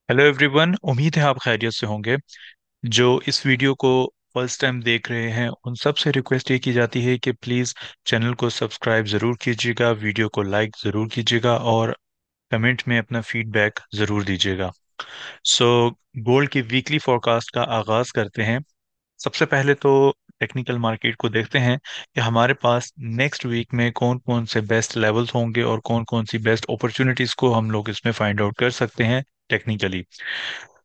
Hello everyone, उम्मीद है आप खैरियत से होंगे। जो इस वीडियो को फर्स्ट टाइम देख रहे हैं उन सब से रिक्वेस्ट ये की जाती है कि प्लीज़ चैनल को सब्सक्राइब ज़रूर कीजिएगा, वीडियो को लाइक ज़रूर कीजिएगा और कमेंट में अपना फीडबैक ज़रूर दीजिएगा। सो गोल्ड की वीकली फोरकास्ट का आगाज़ करते हैं। सबसे पहले तो टेक्निकल मार्केट को देखते हैं कि हमारे पास नेक्स्ट वीक में कौन कौन से बेस्ट लेवल्स होंगे और कौन कौन सी बेस्ट अपॉर्चुनिटीज़ को हम लोग इसमें फाइंड आउट कर सकते हैं टेक्निकली।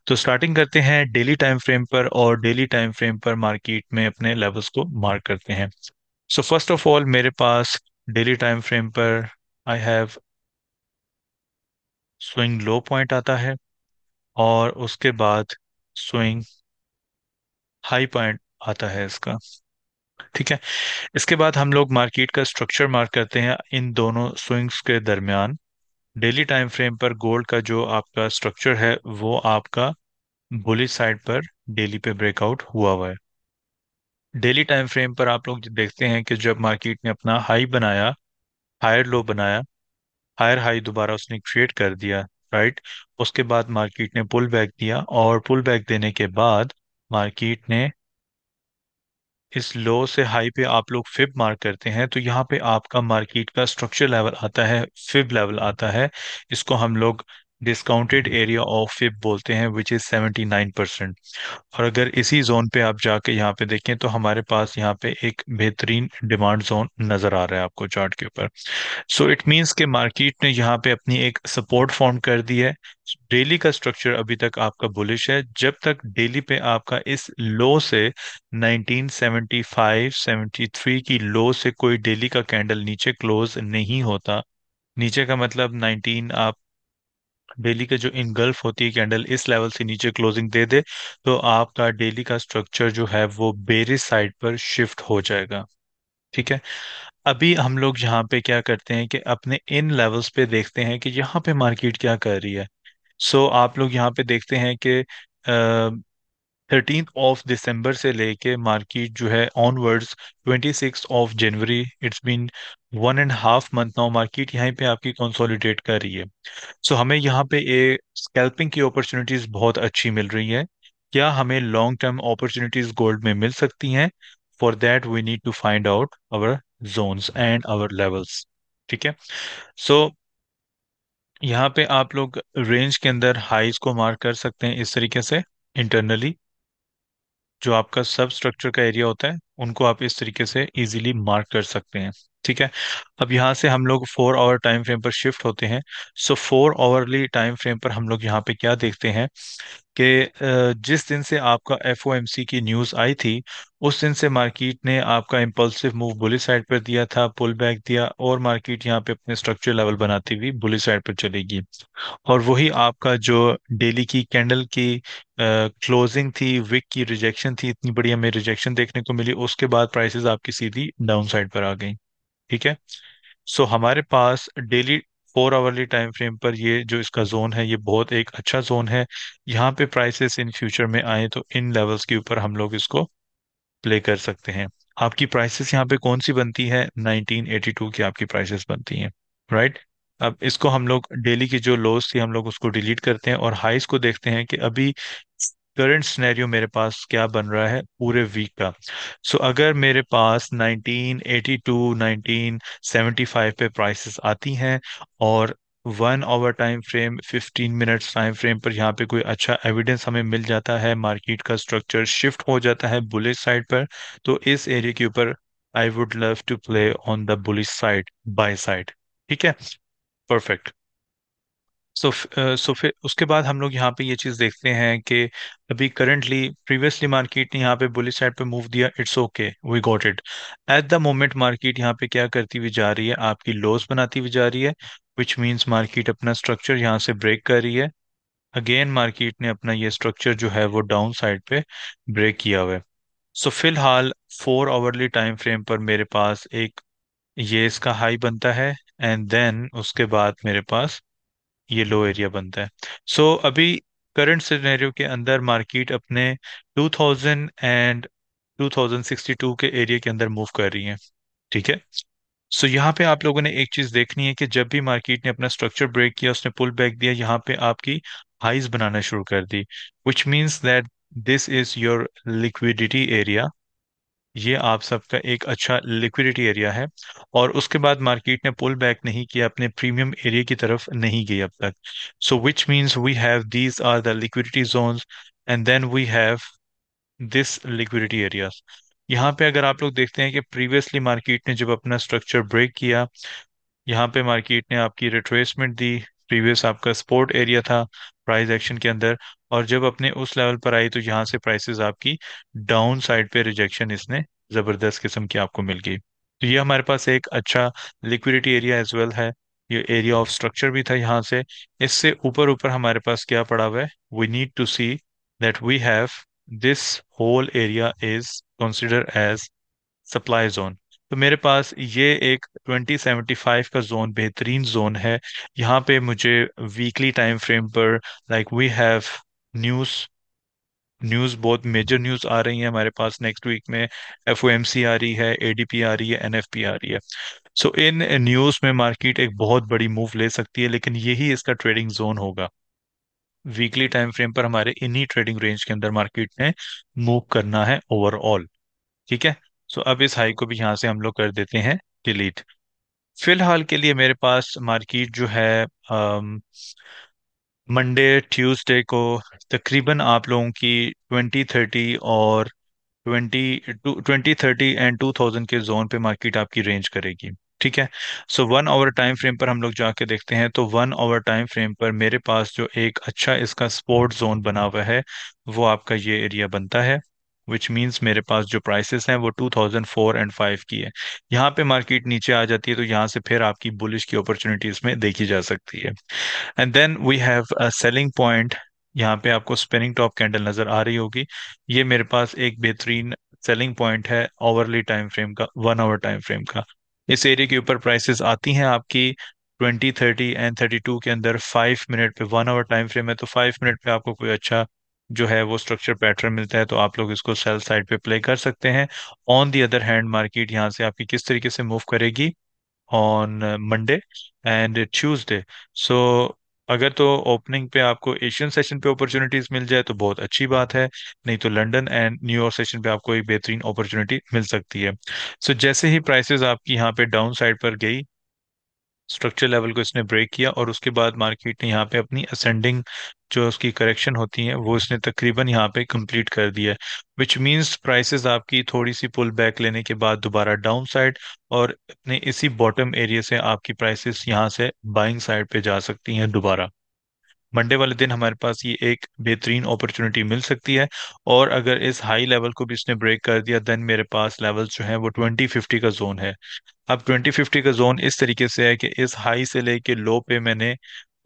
तो स्टार्टिंग करते हैं डेली टाइम फ्रेम पर, और डेली टाइम फ्रेम पर मार्केट में अपने लेवल्स को मार्क करते हैं। सो फर्स्ट ऑफ ऑल मेरे पास डेली टाइम फ्रेम पर I have swing low point आता है, और उसके बाद स्विंग हाई पॉइंट आता है इसका। ठीक है। इसके बाद हम लोग मार्केट का स्ट्रक्चर मार्क करते हैं इन दोनों स्विंग्स के दरमियान। डेली टाइम फ्रेम पर गोल्ड का जो आपका स्ट्रक्चर है वो आपका बुलिश साइड पर डेली पे ब्रेकआउट हुआ है। डेली टाइम फ्रेम पर आप लोग देखते हैं कि जब मार्केट ने अपना हाई बनाया, हायर लो बनाया, हायर हाई दोबारा उसने क्रिएट कर दिया, राइट। उसके बाद मार्केट ने पुल बैक दिया, और पुल बैक देने के बाद मार्केट ने इस लो से हाई पे आप लोग फिब मार्क करते हैं, तो यहाँ पे आपका मार्केट का स्ट्रक्चर लेवल आता है, फिब लेवल आता है। इसको हम लोग डिस्काउंटेड एरिया ऑफ फिब बोलते हैं, विच इज 79%। और अगर इसी जोन पे आप जाके यहाँ पे देखें तो हमारे पास यहाँ पे एक बेहतरीन डिमांड जोन नजर आ रहा है आपको चार्ट के ऊपर। सो इट मींस के मार्केट ने यहाँ पे अपनी एक सपोर्ट फॉर्म कर दी है। डेली का स्ट्रक्चर अभी तक आपका बुलिश है, जब तक डेली पे आपका इस लो से 1975 73 की लो से कोई डेली का कैंडल नीचे क्लोज नहीं होता। नीचे का मतलब 19, आप डेली का जो इनगल्फ होती है कैंडल इस लेवल से नीचे क्लोजिंग दे दे, तो आपका डेली का स्ट्रक्चर जो है वो बेरिश साइड पर शिफ्ट हो जाएगा। ठीक है। अभी हम लोग यहाँ पे क्या करते हैं कि अपने इन लेवल्स पे देखते हैं कि यहाँ पे मार्केट क्या कर रही है। सो आप लोग यहाँ पे देखते हैं कि 13 ऑफ दिसंबर से लेके मार्केट जो है onwards 26 of January, it's been 1.5 month now, market यहाँ पे आपकी कंसोलिडेट कर रही है। सो हमें यहाँ पे ये स्कैल्पिंग की अपॉर्चुनिटीज बहुत अच्छी मिल रही हैं। क्या हमें लॉन्ग टर्म अपॉर्चुनिटीज गोल्ड में मिल सकती हैं? For that we need to find out our zones and our levels. ठीक है। सो यहाँ पे आप लोग रेंज के अंदर हाइज को मार्क कर सकते हैं इस तरीके से। इंटरनली जो आपका सब स्ट्रक्चर का एरिया होता है उनको आप इस तरीके से इजीली मार्क कर सकते हैं। ठीक है। अब यहाँ से हम लोग 4 आवर टाइम फ्रेम पर शिफ्ट होते हैं। सो 4 आवरली टाइम फ्रेम पर हम लोग यहाँ पे क्या देखते हैं कि जिस दिन से आपका एफओएमसी की न्यूज़ आई थी उस दिन से मार्केट ने आपका इम्पल्सिव मूव बुलिश साइड पर दिया था, पुल बैक दिया, और मार्केट यहाँ पे अपने स्ट्रक्चर लेवल बनाती हुई बुलिश साइड पर चलेगी। और वही आपका जो डेली की कैंडल की क्लोजिंग थी, विक की रिजेक्शन थी, इतनी बड़ी हमें रिजेक्शन देखने को मिली, उसके बाद प्राइसेस आपकी सीधी डाउन साइड पर आ गई। ठीक है। सो हमारे पास डेली 4 आवरली टाइम फ्रेम पर ये जो इसका जोन है ये बहुत एक अच्छा जोन है। यहाँ पे प्राइसेस इन फ्यूचर में आए तो इन लेवल्स के ऊपर हम लोग इसको प्ले कर सकते हैं। आपकी प्राइसेस यहाँ पे कौन सी बनती है? 1982 की आपकी प्राइसेस बनती हैं, राइट। अब इसको हम लोग डेली की जो लोज थी हम लोग उसको डिलीट करते हैं और हाईस को देखते हैं कि अभी करंट सिनेरियो मेरे पास क्या बन रहा है पूरे वीक का। सो अगर मेरे पास 1982 1975 पे प्राइसेस आती हैं, और 1 hour time frame 15 minutes time frame पर यहाँ पे कोई अच्छा एविडेंस हमें मिल जाता है, मार्केट का स्ट्रक्चर शिफ्ट हो जाता है बुलिश साइड पर, तो इस एरिया के ऊपर I would love to play on the bullish side, by side. ठीक है। परफेक्ट। सो फिर उसके बाद हम लोग यहाँ पे ये चीज़ देखते हैं कि अभी करंटली प्रीवियसली मार्केट ने यहाँ पे बुलिश साइड पे मूव दिया, it's okay, we got it. At the moment market यहाँ पे क्या करती हुई जा रही है, आपकी लोस बनाती हुई जा रही है, विच मीन्स मार्केट अपना स्ट्रक्चर यहाँ से ब्रेक कर रही है। अगेन मार्केट ने अपना ये स्ट्रक्चर जो है वो डाउन साइड पे ब्रेक किया हुआ है। सो फिलहाल 4 आवरली टाइम फ्रेम पर मेरे पास एक ये इसका हाई बनता है, एंड देन उसके बाद मेरे पास ये लो एरिया बनता है। सो अभी करंट सिनेरियो के अंदर मार्केट अपने 2000 एंड 2062 के एरिया के अंदर मूव कर रही है। ठीक है। सो यहाँ पे आप लोगों ने एक चीज देखनी है कि जब भी मार्केट ने अपना स्ट्रक्चर ब्रेक किया उसने पुल बैक दिया, यहाँ पे आपकी हाइज बनाना शुरू कर दी, which means that this is your liquidity area. ये आप सबका एक अच्छा लिक्विडिटी एरिया है। और उसके बाद मार्केट ने पुल बैक नहीं किया, अपने प्रीमियम एरिया की तरफ नहीं गई अब तक। So which means we have these are the liquidity zones, and then we have this liquidity areas. यहाँ पे अगर आप लोग देखते हैं कि प्रीवियसली मार्केट ने जब अपना स्ट्रक्चर ब्रेक किया, यहाँ पे मार्केट ने आपकी रिट्रेसमेंट दी। प्रीवियस आपका सपोर्ट एरिया था प्राइस एक्शन के अंदर, और जब अपने उस लेवल पर आई तो यहाँ से प्राइसेस आपकी डाउन साइड पे रिजेक्शन इसने जबरदस्त किस्म की आपको मिल गई। तो ये हमारे पास एक अच्छा लिक्विडिटी एरिया एज वेल है। ये एरिया ऑफ स्ट्रक्चर भी था यहाँ से। इससे ऊपर ऊपर हमारे पास क्या पड़ा हुआ है, we need to see that we have this whole area is consider as supply zone. तो मेरे पास ये एक 2075 का जोन बेहतरीन जोन है। यहाँ पे मुझे वीकली टाइम फ्रेम पर like we have news news बहुत मेजर न्यूज़ आ रही है हमारे पास नेक्स्ट वीक में। एफओएमसी आ रही है, एडीपी आ रही है, एनएफपी आ रही है। सो इन न्यूज़ में मार्केट एक बहुत बड़ी मूव ले सकती है, लेकिन यही इसका ट्रेडिंग जोन होगा। वीकली टाइम फ्रेम पर हमारे इन्हीं ट्रेडिंग रेंज के अंदर मार्केट ने मूव करना है ओवरऑल। ठीक है। सो अब इस हाई को भी यहाँ से हम लोग कर देते हैं डिलीट। फिलहाल के लिए मेरे पास मार्केट जो है मंडे ट्यूसडे को तकरीबन आप लोगों की 2030 और 2030 एंड 2000 के जोन पे मार्केट आपकी रेंज करेगी। ठीक है। सो 1 आवर टाइम फ्रेम पर हम लोग जाके देखते हैं, तो 1 आवर टाइम फ्रेम पर मेरे पास जो एक अच्छा इसका सपोर्ट जोन बना हुआ है वो आपका ये एरिया बनता है। विच मीन्स मेरे पास जो प्राइसेस हैं वो 2004 एंड 5 की है। यहाँ पे मार्केट नीचे आ जाती है तो यहाँ से फिर आपकी बुलिश की अपॉर्चुनिटीज में देखी जा सकती है। And then we have a selling point. यहाँ पे आपको स्पिनिंग टॉप कैंडल नजर आ रही होगी। ये मेरे पास एक बेहतरीन सेलिंग पॉइंट है ओवरली टाइम फ्रेम का, 1 आवर टाइम फ्रेम का। इस एरिया के ऊपर प्राइसेस आती हैं आपकी 20 30 एंड 32 के अंदर। 5 मिनट पे 1 आवर टाइम फ्रेम है, तो 5 मिनट पे आपको कोई अच्छा जो है वो स्ट्रक्चर पैटर्न मिलता है तो आप लोग इसको सेल साइड पे प्ले कर सकते हैं। On the other hand market यहाँ से आपकी किस तरीके से मूव करेगी ऑन मंडे एंड ट्यूसडे। सो अगर तो ओपनिंग पे आपको एशियन सेशन पे अपॉर्चुनिटीज मिल जाए तो बहुत अच्छी बात है, नहीं तो लंदन एंड न्यूयॉर्क सेशन पे आपको एक बेहतरीन अपॉर्चुनिटी मिल सकती है। सो जैसे ही प्राइसेस आपकी यहाँ पे डाउन साइड पर गई, स्ट्रक्चर लेवल को इसने ब्रेक किया और उसके बाद मार्केट ने यहाँ पे अपनी असेंडिंग जो उसकी करेक्शन होती है वो इसने तकरीबन यहाँ पे कंप्लीट कर दिया है। विच मींस प्राइसेस आपकी थोड़ी सी पुल बैक लेने के बाद दोबारा डाउन साइड, और अपने इसी बॉटम एरिया से आपकी प्राइसेस यहाँ से बाइंग साइड पे जा सकती हैं दोबारा। मंडे वाले दिन हमारे पास ये एक बेहतरीन अपॉर्चुनिटी मिल सकती है। और अगर इस हाई लेवल को भी इसने ब्रेक कर दिया देन मेरे पास लेवल जो है वो 2050 का जोन है। अब 2050 का जोन इस तरीके से है कि इस हाई से लेके लो पे मैंने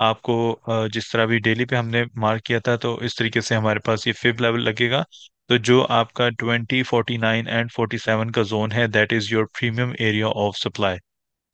आपको जिस तरह भी डेली पे हमने मार्क किया था तो इस तरीके से हमारे पास ये फिब लेवल लगेगा। तो जो आपका 20 49 एंड 47 का जोन है that is your premium area of supply.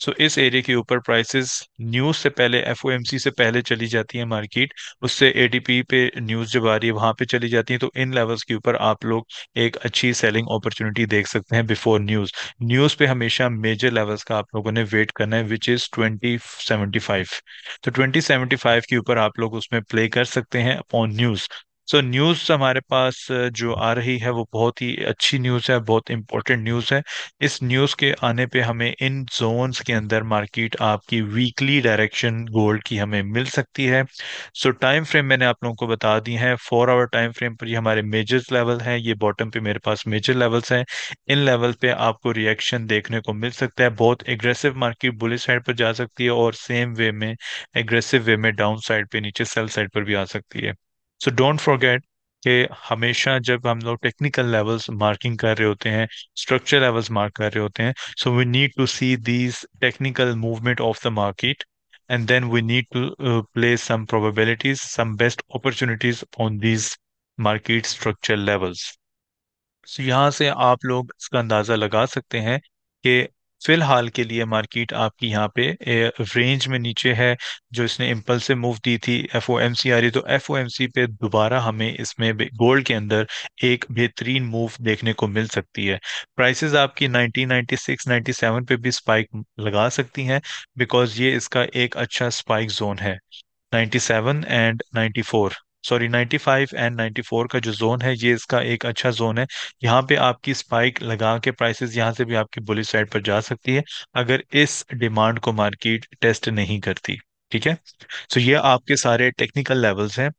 So इस एरिया के ऊपर प्राइसेस न्यूज से पहले, एफओएमसी से पहले चली जाती है मार्केट, उससे एडीपी पे न्यूज जब आ रही है वहां पे चली जाती है। तो इन लेवल्स के ऊपर आप लोग एक अच्छी सेलिंग अपॉर्चुनिटी देख सकते हैं बिफोर न्यूज। न्यूज पे हमेशा मेजर लेवल्स का आप लोगों ने वेट करना है विच इज 2075। तो 2075 के ऊपर आप लोग उसमें प्ले कर सकते हैं अपॉन न्यूज। सो न्यूज़ हमारे पास जो आ रही है वो बहुत ही अच्छी न्यूज़ है, बहुत इंपॉर्टेंट न्यूज़ है। इस न्यूज़ के आने पे हमें इन जोन्स के अंदर मार्केट आपकी वीकली डायरेक्शन गोल्ड की हमें मिल सकती है। सो टाइम फ्रेम मैंने आप लोगों को बता दी है। 4 आवर टाइम फ्रेम पर ये हमारे मेजर्स लेवल हैं, ये बॉटम पे मेरे पास मेजर लेवल्स हैं। इन लेवल पे आपको रिएक्शन देखने को मिल सकता है। बहुत एग्रेसिव मार्केट बुलिश साइड पर जा सकती है और सेम वे में एग्रेसिव वे में डाउन साइड पे नीचे सेल साइड पर भी आ सकती है। सो डोंट फॉरगेट कि हमेशा जब हम लोग टेक्निकल लेवल्स मार्किंग कर रहे होते हैं, स्ट्रक्चर लेवल्स मार्क कर रहे होते हैं, so we need to see these technical movement of the market, and then we need to place some probabilities, some best opportunities on these market structure levels. So यहाँ से आप लोग इसका अंदाजा लगा सकते हैं कि फिलहाल के लिए मार्केट आपकी यहाँ पे रेंज में नीचे है। जो इसने इम्पल्सिव मूव दी थी एफओएमसी आ रही, तो एफओएमसी पे दोबारा हमें इसमें गोल्ड के अंदर एक बेहतरीन मूव देखने को मिल सकती है। प्राइसेस आपकी 1996 97 पे भी स्पाइक लगा सकती हैं बिकॉज ये इसका एक अच्छा स्पाइक जोन है। 97 एंड 94, सॉरी 95 एंड 94 का जो जोन है, ये इसका एक अच्छा जोन है। यहाँ पे आपकी स्पाइक लगा के प्राइसेस यहाँ से भी आपकी बुलिश साइड पर जा सकती है, अगर इस डिमांड को मार्केट टेस्ट नहीं करती। ठीक है। सो ये आपके सारे टेक्निकल लेवल्स हैं।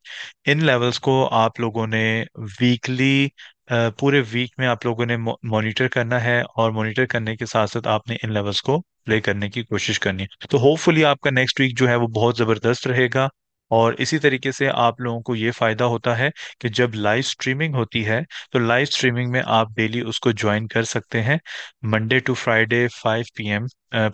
इन लेवल्स को आप लोगों ने वीकली, पूरे वीक में आप लोगों ने मॉनिटर करना है, और मॉनिटर करने के साथ साथ आपने इन लेवल्स को प्ले करने की कोशिश करनी है। तो होपफुली आपका नेक्स्ट वीक जो है वो बहुत ज़बरदस्त रहेगा। और इसी तरीके से आप लोगों को ये फ़ायदा होता है कि जब लाइव स्ट्रीमिंग होती है, तो लाइव स्ट्रीमिंग में आप डेली उसको ज्वाइन कर सकते हैं। Monday to Friday 5 PM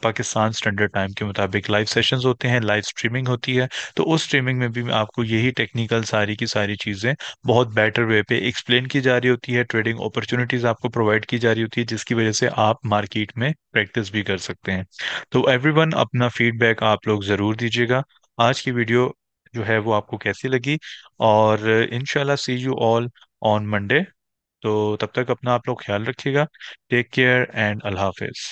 Pakistan standard time के मुताबिक लाइव सेशंस होते हैं, लाइव स्ट्रीमिंग होती है। तो उस स्ट्रीमिंग में भी आपको यही टेक्निकल सारी की सारी चीज़ें बहुत बेटर वे पे एक्सप्लेन की जा रही होती है, ट्रेडिंग अपॉर्चुनिटीज आपको प्रोवाइड की जा रही होती है, जिसकी वजह से आप मार्केट में प्रैक्टिस भी कर सकते हैं। तो एवरीवन अपना फीडबैक आप लोग ज़रूर दीजिएगा। आज की वीडियो जो है वो आपको कैसी लगी, और इंशाल्लाह see you all on Monday. तो तब तक अपना आप लोग ख्याल रखिएगा। टेक केयर एंड अल्लाह हाफिज।